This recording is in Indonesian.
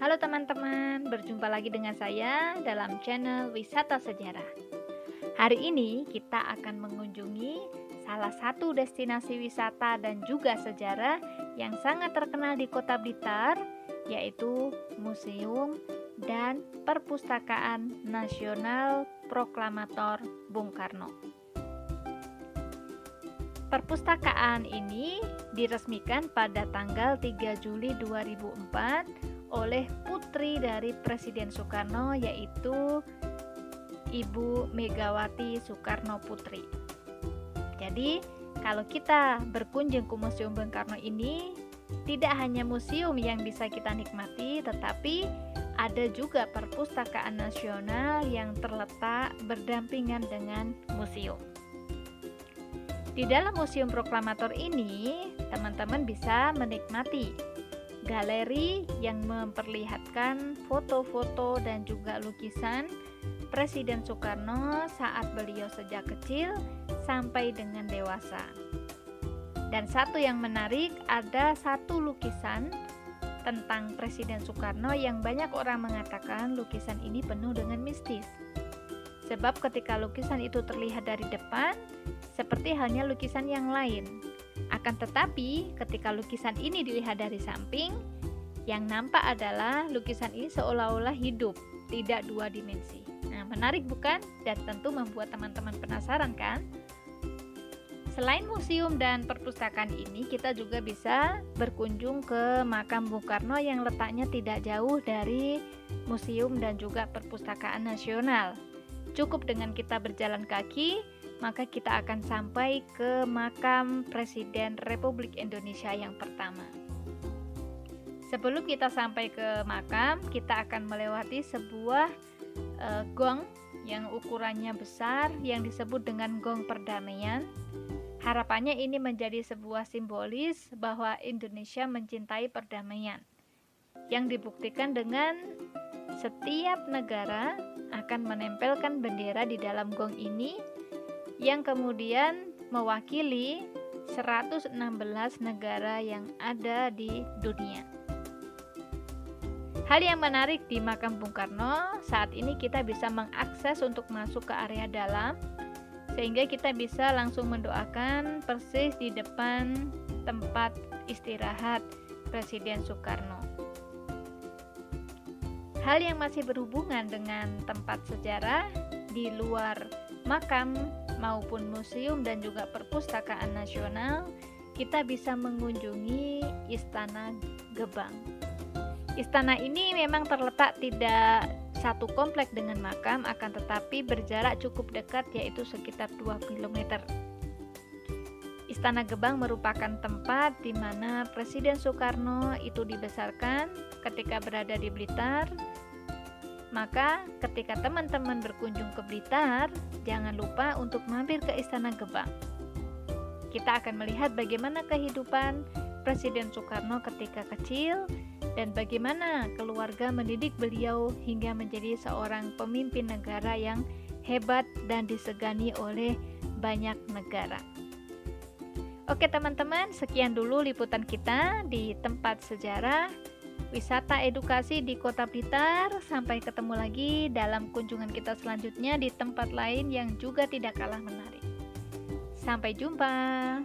Halo teman-teman, berjumpa lagi dengan saya dalam channel Wisata Sejarah. Hari ini kita akan mengunjungi salah satu destinasi wisata dan juga sejarah yang sangat terkenal di Kota Blitar, yaitu Museum dan Perpustakaan Nasional Proklamator Bung Karno. Perpustakaan ini diresmikan pada tanggal 3 Juli 2004 oleh putri dari Presiden Soekarno, yaitu Ibu Megawati Soekarno Putri. Jadi, kalau kita berkunjung ke Museum Bung Karno ini, tidak hanya museum yang bisa kita nikmati, tetapi ada juga perpustakaan nasional yang terletak berdampingan dengan museum. Di dalam Museum Proklamator ini, teman-teman bisa menikmati galeri yang memperlihatkan foto-foto dan juga lukisan Presiden Soekarno saat beliau sejak kecil sampai dengan dewasa. Dan satu yang menarik, ada satu lukisan tentang Presiden Soekarno yang banyak orang mengatakan lukisan ini penuh dengan mistis. Sebab ketika lukisan itu terlihat dari depan, seperti halnya lukisan yang lain. Akan tetapi, ketika lukisan ini dilihat dari samping, yang nampak adalah lukisan ini seolah-olah hidup, tidak dua dimensi. Nah, menarik bukan? Dan tentu membuat teman-teman penasaran kan? Selain museum dan perpustakaan ini, kita juga bisa berkunjung ke makam Bung Karno yang letaknya tidak jauh dari museum dan juga perpustakaan nasional. Cukup dengan kita berjalan kaki, maka kita akan sampai ke makam Presiden Republik Indonesia yang pertama. Sebelum kita sampai ke makam, kita akan melewati sebuah gong yang ukurannya besar yang disebut dengan Gong Perdamaian. Harapannya ini menjadi sebuah simbolis bahwa Indonesia mencintai perdamaian, yang dibuktikan dengan setiap negara akan menempelkan bendera di dalam gong ini yang kemudian mewakili 116 negara yang ada di dunia. Hal yang menarik di makam Bung Karno, saat ini kita bisa mengakses untuk masuk ke area dalam, sehingga kita bisa langsung mendoakan persis di depan tempat istirahat Presiden Soekarno. Hal yang masih berhubungan dengan tempat sejarah di luar makam maupun museum dan juga perpustakaan nasional, kita bisa mengunjungi Istana Gebang. Istana ini memang terletak tidak satu komplek dengan makam, akan tetapi berjarak cukup dekat, yaitu sekitar 2 km. Istana Gebang merupakan tempat di mana Presiden Soekarno itu dibesarkan ketika berada di Blitar. Maka ketika teman-teman berkunjung ke Blitar, jangan lupa untuk mampir ke Istana Gebang. Kita akan melihat bagaimana kehidupan Presiden Soekarno ketika kecil dan bagaimana keluarga mendidik beliau hingga menjadi seorang pemimpin negara yang hebat dan disegani oleh banyak negara. Oke teman-teman, sekian dulu liputan kita di tempat sejarah wisata edukasi di Kota Blitar. Sampai ketemu lagi dalam kunjungan kita selanjutnya di tempat lain yang juga tidak kalah menarik. Sampai jumpa.